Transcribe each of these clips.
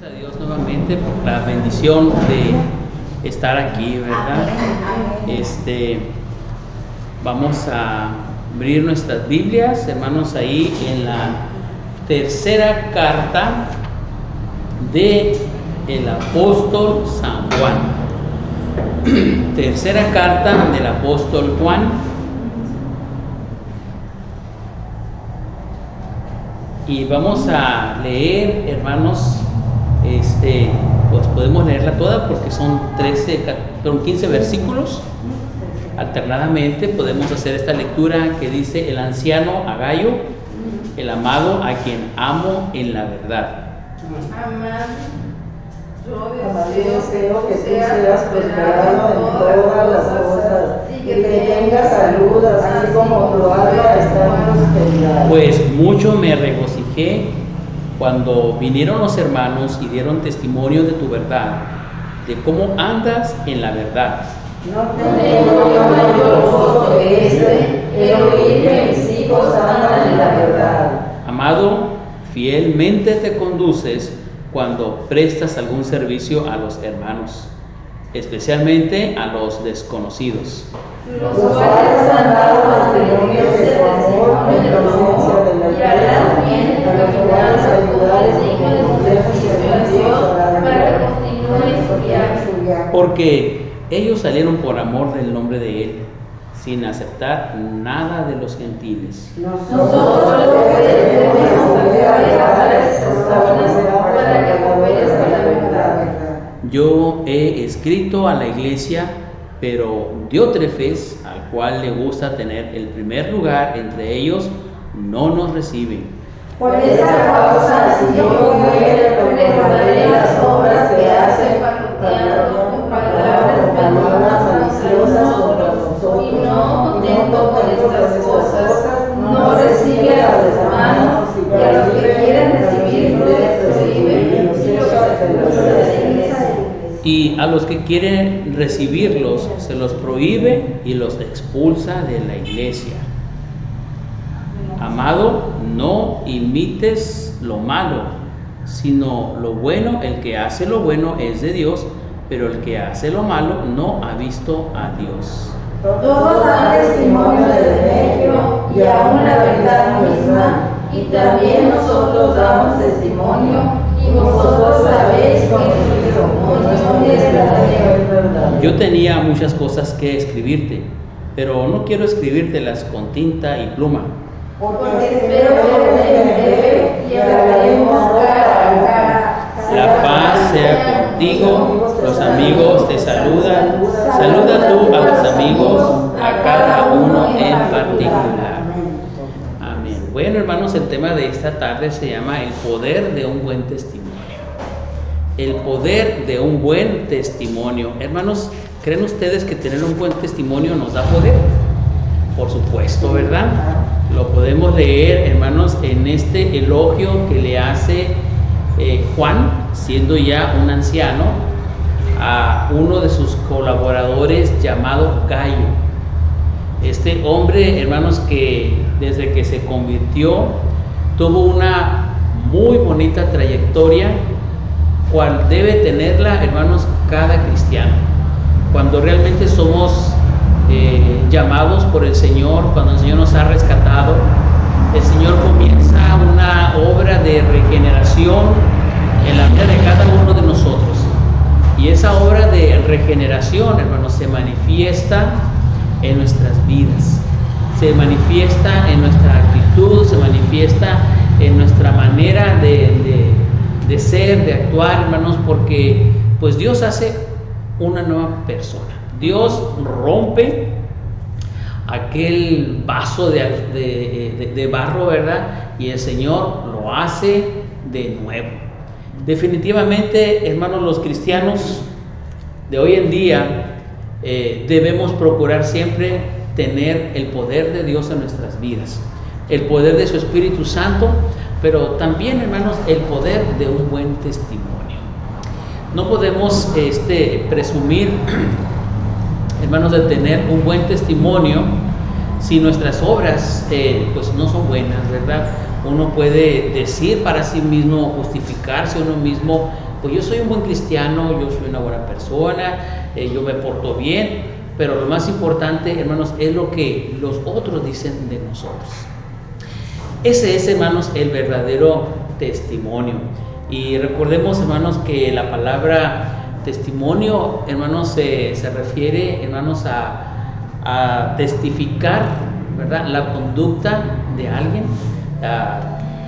a Dios nuevamente por la bendición de estar aquí, ¿verdad? Vamos a abrir nuestras Biblias, hermanos, ahí en la tercera carta de el apóstol San Juan. Tercera carta del apóstol Juan. Y vamos a leer, hermanos, pues podemos leerla toda porque son 15 versículos. Alternadamente podemos hacer esta lectura que dice: el anciano a Gayo, el amado a quien amo en la verdad. Amén. Yo deseo que tú seas prosperado en todas las cosas y que tengas salud, así como tu alma está en prosperidad. Pues mucho me regocijé cuando vinieron los hermanos y dieron testimonio de tu verdad, de cómo andas en la verdad. No tengo yo mayor gozo que el oír que mis hijos andan en la verdad. Amado, fielmente te conduces cuando prestas algún servicio a los hermanos, especialmente a los desconocidos. Los cuales han dado testimonio de tu amor en presencia de la iglesia, y a los cuales ayudares digno de tu Dios para que continúen su viaje. Porque ellos salieron por amor del nombre de Él, sin aceptar nada de los gentiles. Nosotros debemos ayudar a estas personas para que obedezcan la verdad. Yo he escrito a la iglesia, pero Diótrefes, al cual le gusta tener el primer lugar entre ellos, no nos recibe. Por esa causa, si yo muero, recordaré las obras que hacen calumniando con palabras maliciosas contra nosotros, y no contento con estas cosas, no recibe a los hermanos, y a los que quieren recibir les recibe, Y a los que quieren recibirlos se los prohíbe y los expulsa de la iglesia. Amado, no imites lo malo, sino lo bueno. El que hace lo bueno es de Dios, pero el que hace lo malo no ha visto a Dios. Todos dan testimonio de Demetrio y aún la verdad misma, y también nosotros damos testimonio, y vosotros sabéis que nuestro testimonio es verdadero. Yo tenía muchas cosas que escribirte, pero no quiero escribírtelas con tinta y pluma. Porque espero verte en breve y hablaremos cara a cara. La paz sea contigo, los amigos te saludan. Saluda tú a los amigos, a cada uno en particular. Amén. Bueno, hermanos, el tema de esta tarde se llama el poder de un buen testimonio. El poder de un buen testimonio. Hermanos, ¿creen ustedes que tener un buen testimonio nos da poder? Por supuesto, ¿verdad? Lo podemos leer, hermanos, en este elogio que le hace Juan, siendo ya un anciano, a uno de sus colaboradores llamado Gayo. Este hombre, hermanos, que desde que se convirtió tuvo una muy bonita trayectoria, cual debe tenerla, hermanos, cada cristiano. Cuando realmente somos llamados por el Señor, cuando el Señor nos ha rescatado, el Señor comienza una obra de regeneración en la vida de cada uno de nosotros. Y esa obra de regeneración, hermanos, se manifiesta en nuestras vidas, se manifiesta en nuestra actitud, se manifiesta en nuestra manera de ser, de actuar, hermanos, porque pues Dios hace una nueva persona. Dios rompe aquel vaso de barro, ¿verdad? Y el Señor lo hace de nuevo. Definitivamente, hermanos, los cristianos de hoy en día debemos procurar siempre tener el poder de Dios en nuestras vidas, el poder de su Espíritu Santo, pero también, hermanos, el poder de un buen testimonio. No podemos presumir, hermanos, de tener un buen testimonio si nuestras obras pues no son buenas, ¿verdad? Uno puede decir para sí mismo, justificarse uno mismo pues yo soy un buen cristiano, yo soy una buena persona, yo me porto bien, pero lo más importante, hermanos, es lo que los otros dicen de nosotros. Ese es, hermanos, el verdadero testimonio. Y recordemos, hermanos, que la palabra testimonio, hermanos, se refiere, hermanos, a testificar, ¿verdad?, la conducta de alguien, a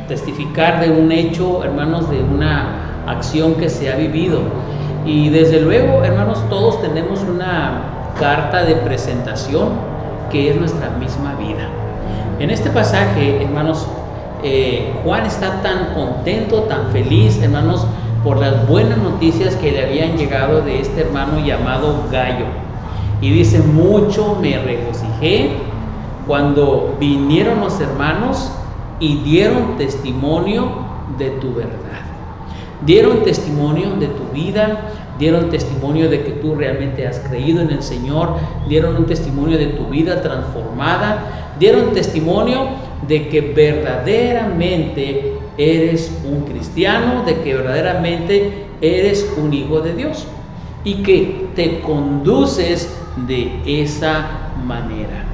testificar de un hecho, hermanos, de una acción que se ha vivido. Y desde luego, hermanos, todos tenemos una carta de presentación que es nuestra misma vida. En este pasaje, hermanos, Juan está tan contento, tan feliz, hermanos, por las buenas noticias que le habían llegado de este hermano llamado Gayo. Y dice: mucho me regocijé cuando vinieron los hermanos y dieron testimonio de tu verdad. Dieron testimonio de tu vida, dieron testimonio de que tú realmente has creído en el Señor, dieron un testimonio de tu vida transformada, dieron testimonio de que verdaderamente eres un cristiano, de que verdaderamente eres un hijo de Dios y que te conduces de esa manera.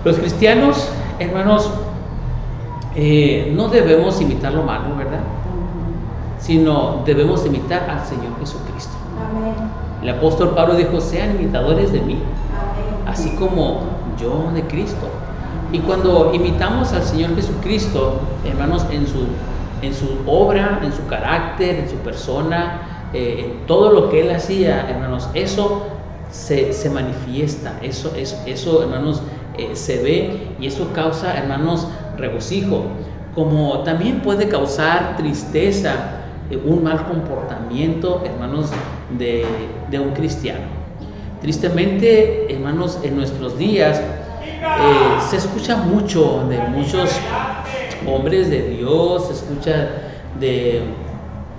Los cristianos, hermanos, no debemos imitar lo malo, ¿verdad?, sino debemos imitar al Señor Jesucristo. Amén. El apóstol Pablo dijo: sean imitadores de mí, amén, así como yo de Cristo. Y cuando imitamos al Señor Jesucristo, hermanos, en su obra, en su carácter, en su persona, en todo lo que Él hacía, hermanos, eso se manifiesta, eso hermanos, se ve, y eso causa, hermanos, regocijo, como también puede causar tristeza un mal comportamiento, hermanos, de un cristiano. Tristemente, hermanos, en nuestros días se escucha mucho de muchos hombres de Dios, se escucha de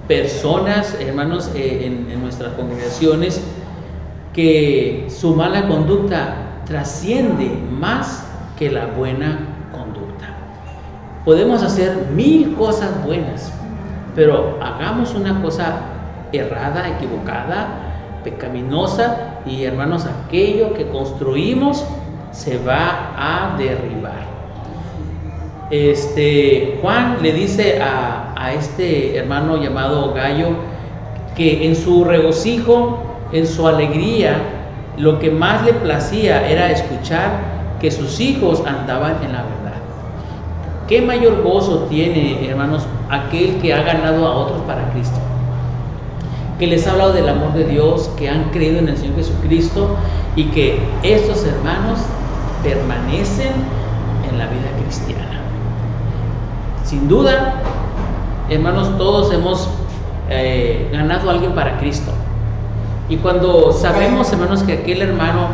personas, hermanos, en nuestras congregaciones, que su mala conducta trasciende más que la buena conducta. Podemos hacer 1000 cosas buenas, pero hagamos una cosa errada, equivocada, pecaminosa, y hermanos, aquello que construimos se va a derribar. Juan le dice a este hermano llamado Gayo que en su regocijo, en su alegría, lo que más le placía era escuchar que sus hijos andaban en la verdad. ¿Qué mayor gozo tiene, hermanos, aquel que ha ganado a otros para Cristo? Que les ha hablado del amor de Dios, que han creído en el Señor Jesucristo y que estos hermanos permanecen en la vida cristiana. Sin duda, hermanos, todos hemos ganado a alguien para Cristo. Y cuando sabemos, hermanos, que aquel hermano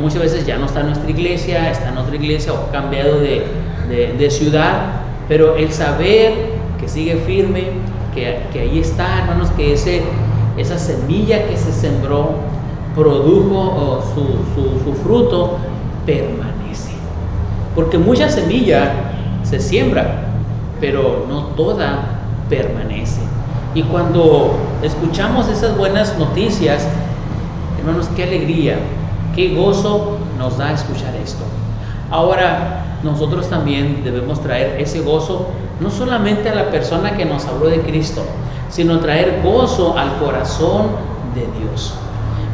muchas veces ya no está en nuestra iglesia, está en otra iglesia o ha cambiado de ciudad, pero el saber que sigue firme, que ahí está, hermanos, que esa semilla que se sembró produjo su fruto, permanece. Porque mucha semilla se siembra, pero no toda permanece. Y cuando escuchamos esas buenas noticias, hermanos, qué alegría, qué gozo nos da escuchar esto. Ahora, nosotros también debemos traer ese gozo no solamente a la persona que nos habló de Cristo, sino traer gozo al corazón de Dios.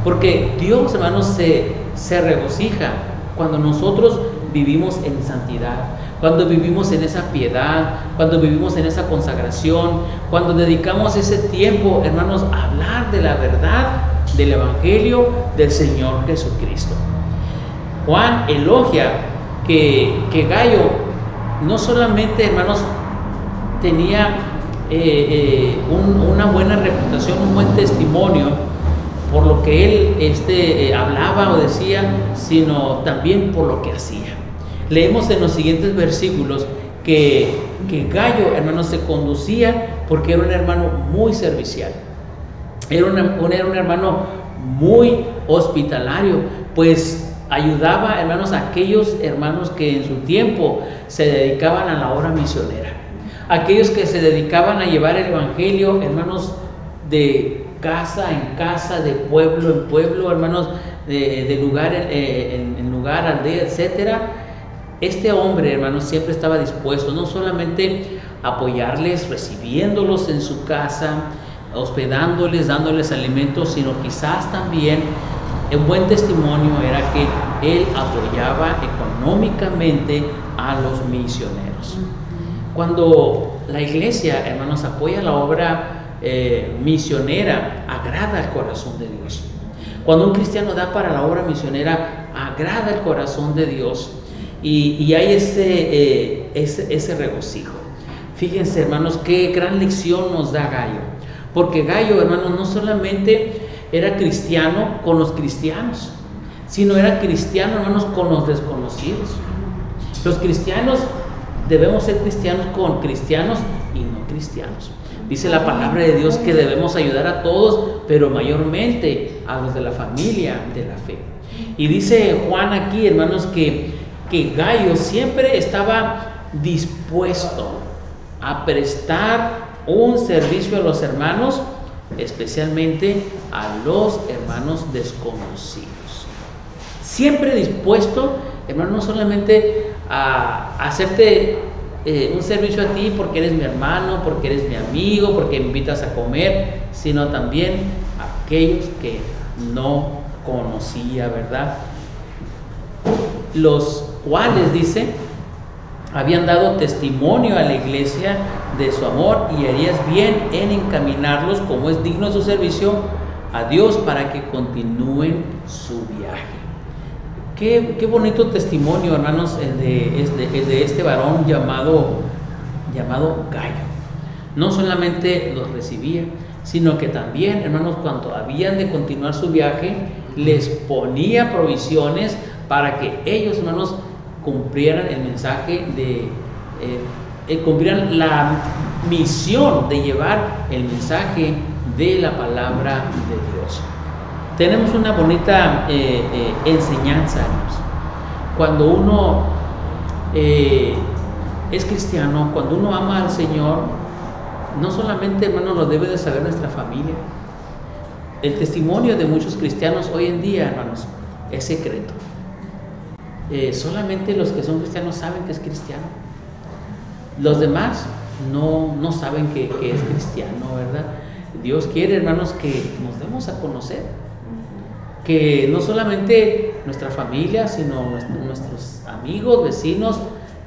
Porque Dios, hermanos, se regocija cuando nosotros vivimos en santidad, cuando vivimos en esa piedad, cuando vivimos en esa consagración, cuando dedicamos ese tiempo, hermanos, a hablar de la verdad del Evangelio del Señor Jesucristo. Juan elogia que Gayo no solamente, hermanos, tenía una buena reputación, un buen testimonio por lo que él hablaba o decía, sino también por lo que hacía. Leemos en los siguientes versículos que Gayo, hermanos, se conducía porque era un hermano muy servicial, era un hermano muy hospitalario, pues ayudaba, hermanos, a aquellos hermanos que en su tiempo se dedicaban a la obra misionera. aquellos que se dedicaban a llevar el evangelio, hermanos, de casa en casa, de pueblo en pueblo, hermanos, de lugar en lugar, aldea, etcétera. Este hombre, hermanos, siempre estaba dispuesto no solamente a apoyarles, recibiéndolos en su casa, hospedándoles, dándoles alimentos, sino quizás también un buen testimonio era que él apoyaba económicamente a los misioneros. Cuando la iglesia, hermanos, apoya la obra misionera, agrada el corazón de Dios. Cuando un cristiano da para la obra misionera, agrada el corazón de Dios, y hay ese regocijo. Fíjense, hermanos, qué gran lección nos da Gallo, porque Gallo, hermanos, no solamente era cristiano con los cristianos, sino era cristiano, hermanos, con los desconocidos. Los cristianos debemos ser cristianos con cristianos y no cristianos. Dice la palabra de Dios que debemos ayudar a todos, pero mayormente a los de la familia de la fe. Y dice Juan aquí, hermanos, que Gallo siempre estaba dispuesto a prestar un servicio a los hermanos, especialmente a los hermanos desconocidos. Siempre dispuesto, hermano, no solamente a hacerte un servicio a ti porque eres mi hermano, porque eres mi amigo, porque me invitas a comer, sino también a aquellos que no conocía, ¿verdad? Los cuales, dice, habían dado testimonio a la iglesia de su amor, y harías bien en encaminarlos como es digno de su servicio a Dios para que continúen su viaje. Qué bonito testimonio, hermanos, el de este varón llamado Gallo. No solamente los recibía, sino que también, hermanos, cuando habían de continuar su viaje, les ponía provisiones para que ellos, hermanos, cumplieran el mensaje cumplieran la misión de llevar el mensaje de la palabra de Dios. Tenemos una bonita enseñanza, hermanos. Cuando uno es cristiano, cuando uno ama al Señor, no solamente, hermanos, lo debe de saber nuestra familia. El testimonio de muchos cristianos hoy en día, hermanos, es secreto. Solamente los que son cristianos saben que es cristiano. Los demás no saben que es cristiano, ¿verdad? Dios quiere, hermanos, que nos demos a conocer. Que no solamente nuestra familia, sino nuestros amigos, vecinos,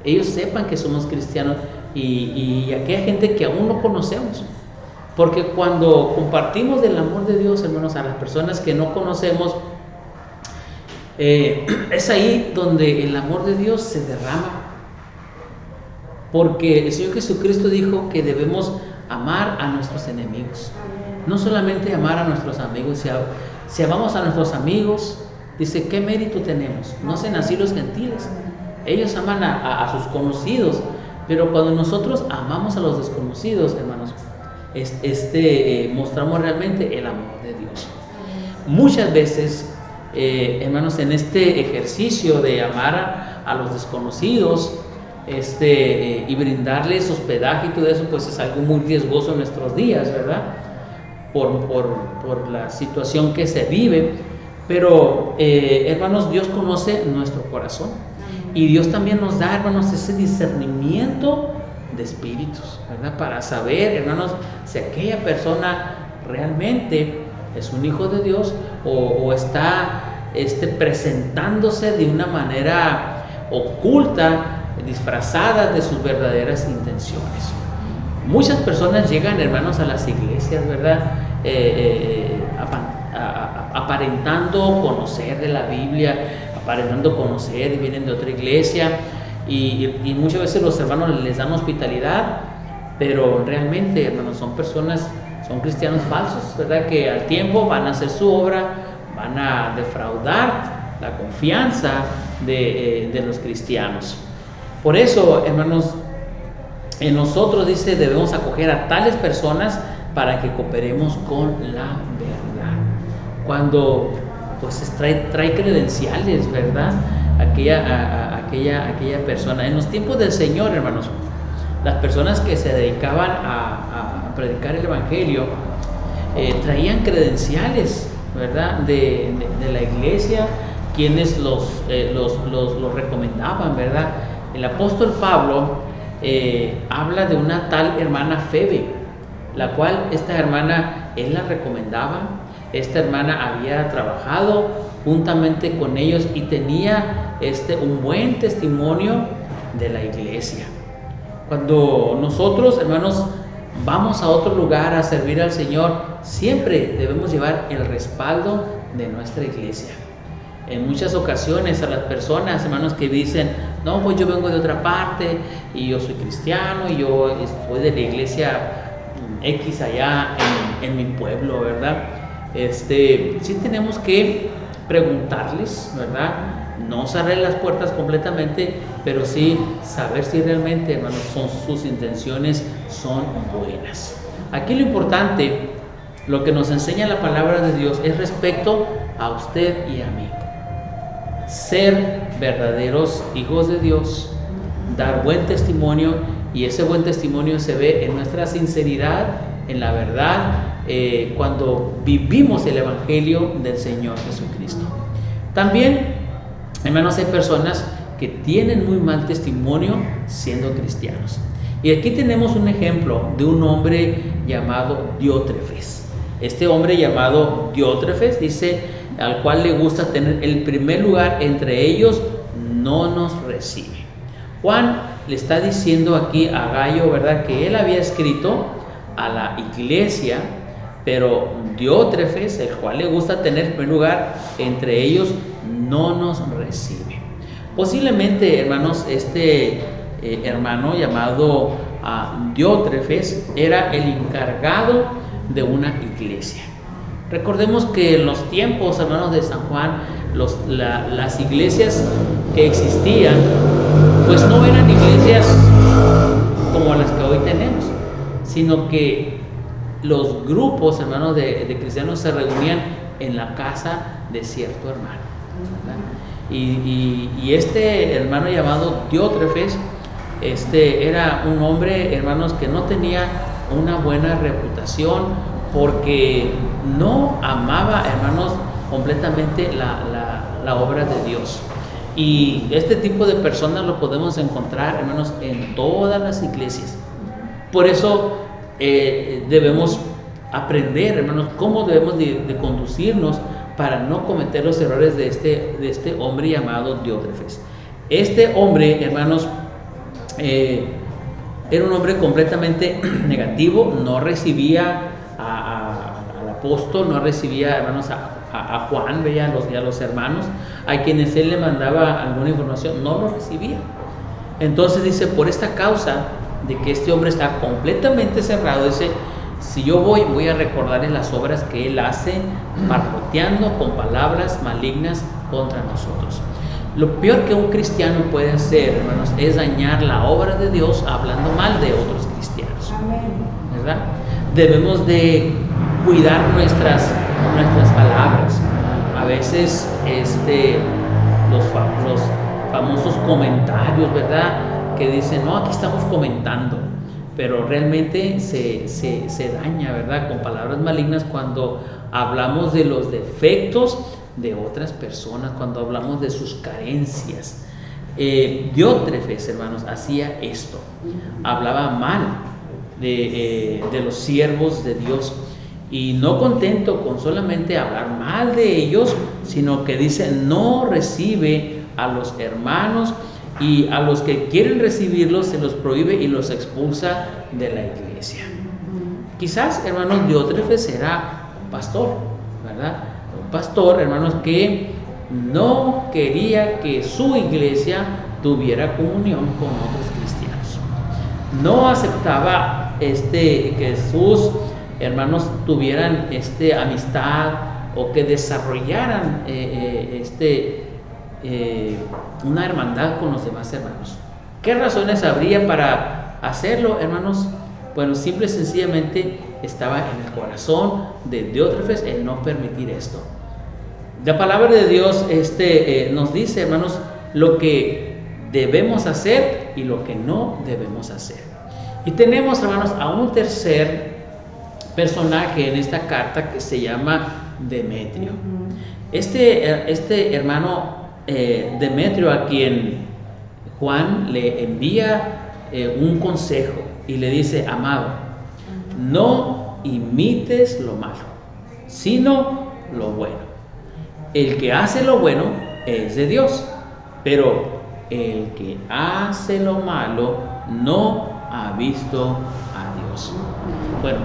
ellos sepan que somos cristianos, y aquella gente que aún no conocemos. Porque cuando compartimos del amor de Dios, hermanos, a las personas que no conocemos, es ahí donde el amor de Dios se derrama. Porque el Señor Jesucristo dijo que debemos amar a nuestros enemigos. No solamente amar a nuestros amigos. Si amamos a nuestros amigos, dice, ¿qué mérito tenemos? No hacen así los gentiles. Ellos aman a sus conocidos. Pero cuando nosotros amamos a los desconocidos, hermanos, mostramos realmente el amor de Dios. Muchas veces, hermanos, en este ejercicio de amar a los desconocidos, y brindarles hospedaje y todo eso, pues es algo muy riesgoso en nuestros días, ¿verdad? Por la situación que se vive. Pero, hermanos, Dios conoce nuestro corazón, y Dios también nos da, hermanos, ese discernimiento de espíritus, ¿verdad? Para saber, hermanos, si aquella persona realmente es un hijo de Dios o está presentándose de una manera oculta, disfrazadas de sus verdaderas intenciones. Muchas personas llegan, hermanos, a las iglesias, ¿verdad? Aparentando conocer de la Biblia, aparentando conocer, y vienen de otra iglesia, y muchas veces los hermanos les dan hospitalidad, pero realmente, hermanos, son cristianos falsos, ¿verdad? Que al tiempo van a hacer su obra, van a defraudar la confianza de los cristianos. Por eso, hermanos, en nosotros, dice, debemos acoger a tales personas para que cooperemos con la verdad. Cuando pues trae credenciales, ¿verdad? Aquella persona. En los tiempos del Señor, hermanos, las personas que se dedicaban a predicar el Evangelio traían credenciales, ¿verdad?, de la iglesia, quienes los recomendaban, ¿verdad? El apóstol Pablo habla de una tal hermana Febe, la cual esta hermana él la recomendaba. Esta hermana había trabajado juntamente con ellos y tenía un buen testimonio de la iglesia. Cuando nosotros, hermanos, vamos a otro lugar a servir al Señor, siempre debemos llevar el respaldo de nuestra iglesia. En muchas ocasiones a las personas, hermanos, que dicen, no, pues yo vengo de otra parte y yo soy cristiano y yo soy de la iglesia X allá en mi pueblo, ¿verdad? Sí tenemos que preguntarles, ¿verdad? No cerrar las puertas completamente, pero sí saber si realmente, hermanos, sus intenciones son buenas. Aquí lo importante, lo que nos enseña la palabra de Dios es respecto a usted y a mí. Ser verdaderos hijos de Dios, dar buen testimonio, y ese buen testimonio se ve en nuestra sinceridad, en la verdad, cuando vivimos el Evangelio del Señor Jesucristo. También, hermanos, hay personas que tienen muy mal testimonio siendo cristianos. Y aquí tenemos un ejemplo de un hombre llamado Diótrefes. Este hombre llamado Diótrefes dice, al cual le gusta tener el primer lugar entre ellos, no nos recibe. Juan le está diciendo aquí a Gayo, ¿verdad?, que él había escrito a la iglesia, pero Diótrefes, el cual le gusta tener el primer lugar entre ellos, no nos recibe. Posiblemente, hermanos, hermano llamado Diótrefes era el encargado de una iglesia. Recordemos que en los tiempos, hermanos, de San Juan, las iglesias que existían, pues no eran iglesias como las que hoy tenemos, sino que los grupos, hermanos, de cristianos se reunían en la casa de cierto hermano, ¿verdad? Y este hermano llamado Diótrefes, era un hombre, hermanos, que no tenía una buena reputación, porque no amaba, hermanos, completamente la obra de Dios. Y este tipo de personas lo podemos encontrar, hermanos, en todas las iglesias. Por eso debemos aprender, hermanos, cómo debemos de conducirnos para no cometer los errores de este hombre llamado Diótrefes. Este hombre, hermanos, era un hombre completamente negativo, no recibía al apóstol, no recibía, hermanos, a Juan, veía a los hermanos, a quienes él le mandaba alguna información, no lo recibía. Entonces dice, por esta causa de que este hombre está completamente cerrado, dice, si yo voy a recordarle las obras que él hace, parloteando con palabras malignas contra nosotros. Lo peor que un cristiano puede hacer, hermanos, es dañar la obra de Dios hablando mal de otros cristianos, ¿verdad? Debemos de cuidar nuestras palabras. A veces los famosos comentarios, ¿verdad?, que dicen, no, aquí estamos comentando, pero realmente se daña, ¿verdad?, con palabras malignas cuando hablamos de los defectos de otras personas, cuando hablamos de sus carencias. Diótrefes, hermanos, hacía esto, hablaba mal de los siervos de Dios, y no contento con solamente hablar mal de ellos, sino que dice, no recibe a los hermanos, y a los que quieren recibirlos se los prohíbe y los expulsa de la iglesia. Quizás, hermanos, Diótrefes era un pastor, ¿verdad? Un pastor, hermanos, que no quería que su iglesia tuviera comunión con otros cristianos. No aceptaba que sus hermanos tuvieran amistad o que desarrollaran una hermandad con los demás hermanos. ¿Qué razones habría para hacerlo, hermanos? Bueno, simple y sencillamente estaba en el corazón de Diótrefes el no permitir esto. La palabra de Dios nos dice, hermanos, lo que debemos hacer y lo que no debemos hacer. Y tenemos, hermanos, a un tercer personaje en esta carta que se llama Demetrio. Este hermano Demetrio, a quien Juan le envía un consejo y le dice: amado, no imites lo malo, sino lo bueno. El que hace lo bueno es de Dios, pero el que hace lo malo no ha visto a Dios. Bueno,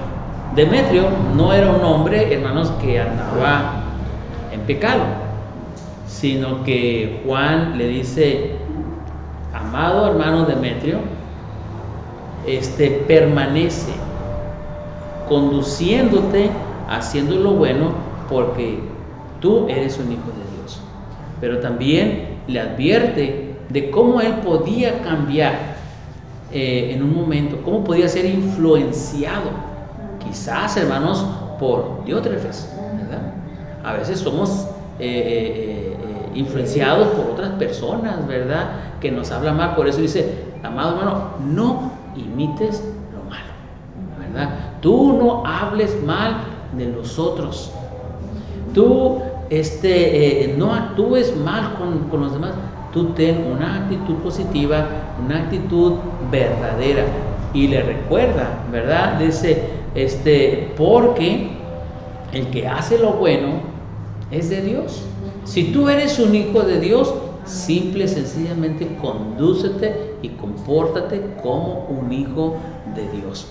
Demetrio no era un hombre, hermanos, que andaba en pecado, sino que Juan le dice: amado hermano Demetrio, permanece conduciéndote, haciendo lo bueno, porque tú eres un hijo de Dios. Pero también le advierte de cómo él podía cambiar en un momento, cómo podía ser influenciado, quizás, hermanos, por Diótrefes, ¿verdad? A veces somos influenciados por otras personas, ¿verdad?, que nos hablan mal. Por eso dice: amado hermano, no imites lo malo, ¿verdad? Tú no hables mal de los otros. Tú no actúes mal con los demás. Tú ten una actitud positiva, una actitud verdadera. Y le recuerda, ¿verdad? Dice, porque el que hace lo bueno es de Dios. Si tú eres un hijo de Dios, simple y sencillamente condúcete y compórtate como un hijo de Dios.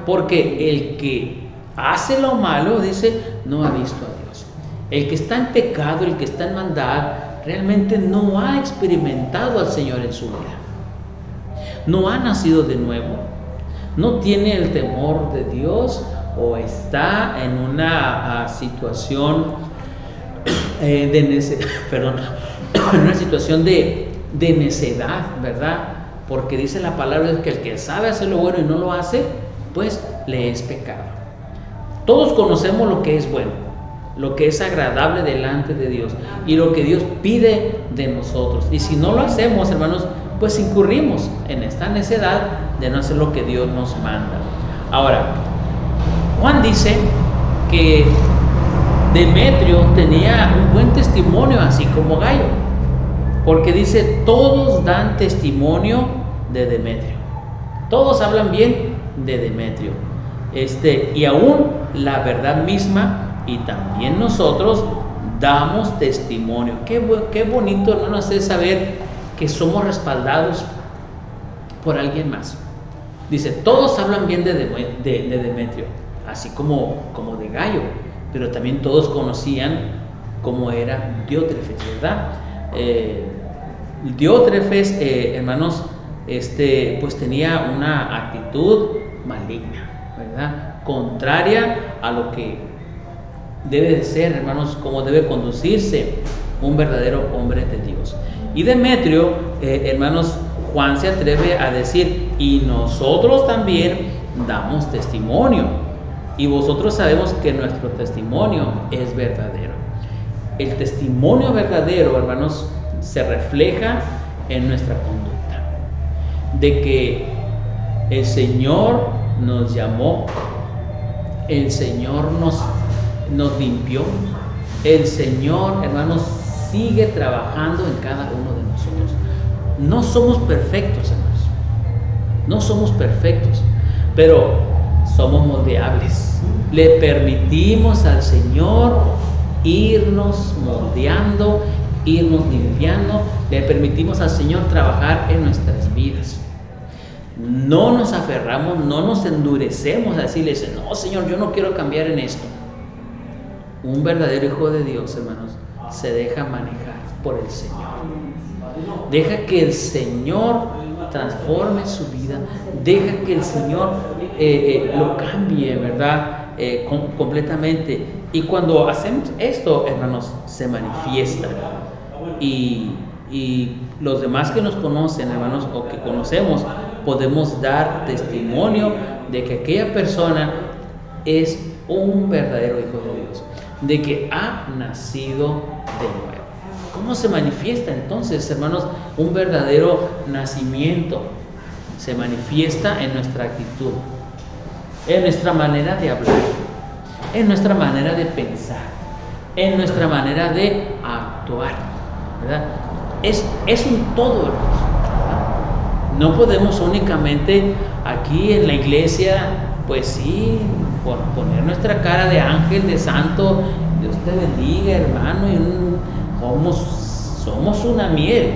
Porque el que hace lo malo, dice, no ha visto a Dios. El que está en pecado, el que está en maldad, realmente no ha experimentado al Señor en su vida. No ha nacido de nuevo. No tiene el temor de Dios, o está en una situación una situación de necedad, ¿verdad? Porque dice la palabra que el que sabe hacer lo bueno y no lo hace, pues le es pecado. Todos conocemos lo que es bueno, lo que es agradable delante de Dios y lo que Dios pide de nosotros. Y si no lo hacemos, hermanos, pues incurrimos en esta necedad de no hacer lo que Dios nos manda. Ahora, Juan dice que Demetrio tenía un buen testimonio, así como Gayo, porque dice: todos dan testimonio de Demetrio, todos hablan bien de Demetrio, y aún la verdad misma, y también nosotros damos testimonio. Qué bonito, hermanos, es saber que somos respaldados por alguien más. Dice: todos hablan bien de Demetrio, así como de Gayo, pero también todos conocían cómo era Diótrefes, ¿verdad? Diótrefes, hermanos, pues tenía una actitud maligna, ¿verdad? Contraria a lo que debe de ser, hermanos, cómo debe conducirse un verdadero hombre de Dios. Y Demetrio, hermanos, Juan se atreve a decir: y nosotros también damos testimonio. Y vosotros sabemos que nuestro testimonio es verdadero. El testimonio verdadero, hermanos, se refleja en nuestra conducta. De que el Señor nos llamó, el Señor nos limpió, el Señor, hermanos, sigue trabajando en cada uno de nosotros. No somos perfectos, hermanos. No somos perfectos, pero somos moldeables. Le permitimos al Señor irnos moldeando, irnos limpiando. Le permitimos al Señor trabajar en nuestras vidas. No nos aferramos, no nos endurecemos a decirle: no, Señor, yo no quiero cambiar en esto. Un verdadero hijo de Dios, hermanos, se deja manejar por el Señor. Deja que el Señor transforme su vida. Deja que el Señor lo cambie, ¿verdad? Completamente. Y cuando hacemos esto, hermanos, se manifiesta. Y los demás que nos conocen, hermanos, o que conocemos, podemos dar testimonio de que aquella persona es un verdadero hijo de Dios, de que ha nacido de nuevo. ¿Cómo se manifiesta entonces, hermanos, un verdadero nacimiento? se manifiesta en nuestra actitud, en nuestra manera de hablar, en nuestra manera de pensar, en nuestra manera de actuar, ¿verdad? Es un todo, hermanos. No podemos únicamente aquí en la iglesia, pues sí, poner nuestra cara de ángel, de santo. Dios te bendiga, hermano, y somos una miel.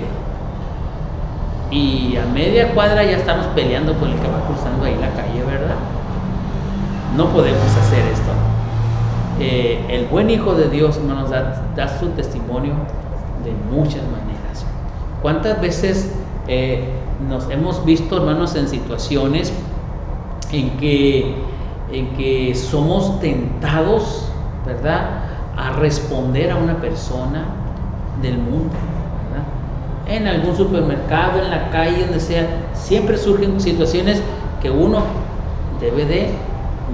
Y a media cuadra ya estamos peleando con el que va cruzando ahí la calle, ¿verdad? No podemos hacer esto. El buen Hijo de Dios, hermanos, da su testimonio de muchas maneras. ¿Cuántas veces nos hemos visto, hermanos, en situaciones en que somos tentados, ¿verdad?, a responder a una persona del mundo, ¿verdad? En algún supermercado, en la calle, donde sea, siempre surgen situaciones que uno debe de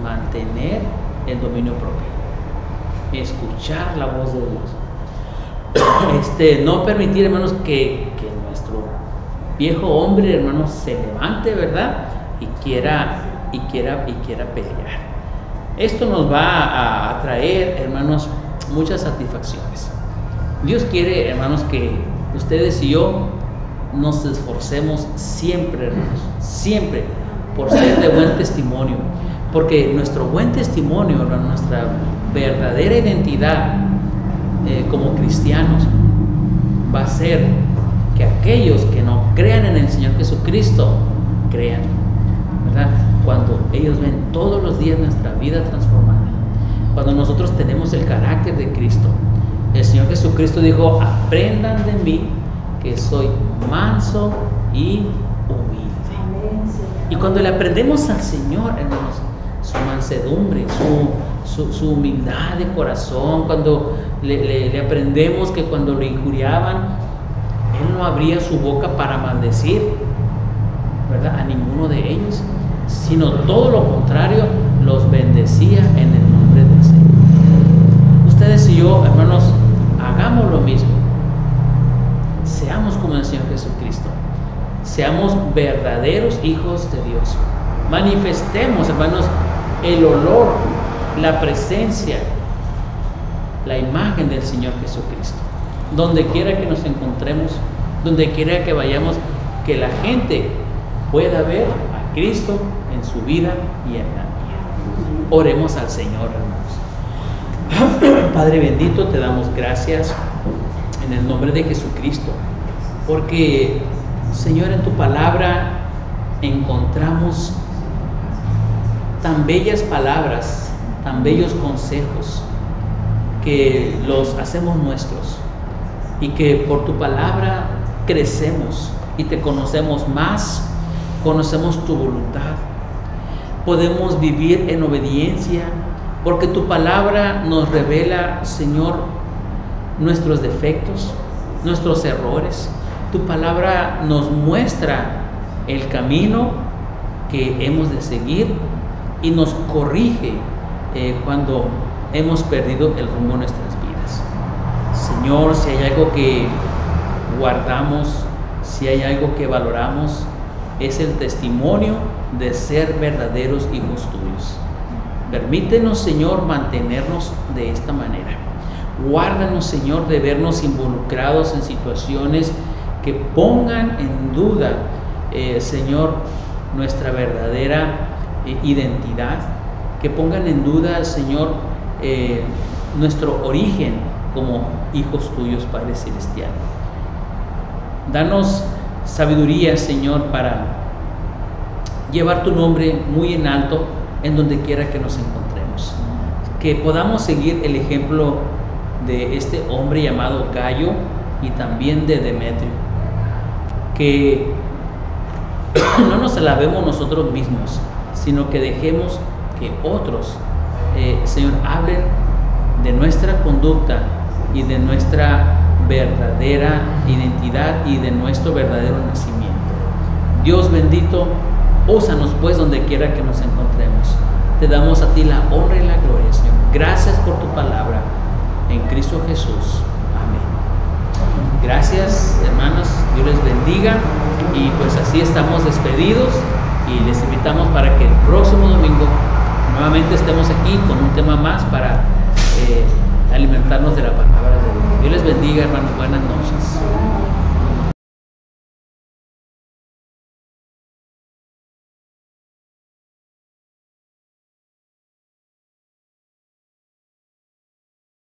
mantener el dominio propio, escuchar la voz de Dios, no permitir, hermanos, que nuestro viejo hombre, hermanos, se levante, ¿verdad?, y quiera pelear. Esto nos va a traer, hermanos, muchas satisfacciones. Dios quiere, hermanos, que ustedes y yo nos esforcemos siempre, hermanos, siempre por ser de buen testimonio, porque nuestro buen testimonio, hermanos, nuestra verdadera identidad como cristianos va a ser que aquellos que no crean en el Señor Jesucristo crean, ¿verdad? Cuando ellos ven todos los días nuestra vida transformada, cuando nosotros tenemos el carácter de Cristo. El Señor Jesucristo dijo: aprendan de mí, que soy manso y humilde. Y cuando le aprendemos al Señor, hermanos, su mansedumbre, su humildad de corazón, cuando le aprendemos que cuando lo injuriaban, Él no abría su boca para maldecir, ¿verdad?, a ninguno de ellos, sino todo lo contrario, los bendecía en el nombre del Señor. Ustedes y yo, hermanos, hagamos lo mismo. Seamos como el Señor Jesucristo. Seamos verdaderos hijos de Dios. Manifestemos, hermanos, el olor, la presencia, la imagen del Señor Jesucristo. Donde quiera que nos encontremos, donde quiera que vayamos, que la gente pueda ver a Cristo en su vida y en la mía. Oremos al Señor, hermanos. Padre bendito, te damos gracias en el nombre de Jesucristo, porque, Señor, en tu palabra encontramos tan bellas palabras, tan bellos consejos, que los hacemos nuestros, y que por tu palabra crecemos y te conocemos más, conocemos tu voluntad, podemos vivir en obediencia, porque tu palabra nos revela, Señor, nuestros defectos, nuestros errores. Tu palabra nos muestra el camino que hemos de seguir y nos corrige cuando hemos perdido el rumbo de nuestras vidas. Señor, si hay algo que guardamos, si hay algo que valoramos, es el testimonio de ser verdaderos hijos tuyos. Permítenos, Señor, mantenernos de esta manera. Guárdanos, Señor, de vernos involucrados en situaciones que pongan en duda, Señor, nuestra verdadera identidad, que pongan en duda, Señor, nuestro origen como hijos tuyos, Padre Celestial. Danos sabiduría, Señor, para llevar tu nombre muy en alto en donde quiera que nos encontremos. Que podamos seguir el ejemplo de este hombre llamado Gayo y también de Demetrio. Que no nos alabemos nosotros mismos, sino que dejemos que otros, Señor, hablen de nuestra conducta y de nuestra verdadera identidad y de nuestro verdadero nacimiento. Dios bendito, úsanos pues donde quiera que nos encontremos. Te damos a ti la honra y la gloria, Señor. Gracias por tu palabra. En Cristo Jesús. Amén. Gracias, hermanos, Dios les bendiga. Y pues así estamos despedidos y les invitamos para que el próximo domingo nuevamente estemos aquí con un tema más para alimentarnos de la palabra de Dios. Dios les bendiga, hermanos. Buenas noches.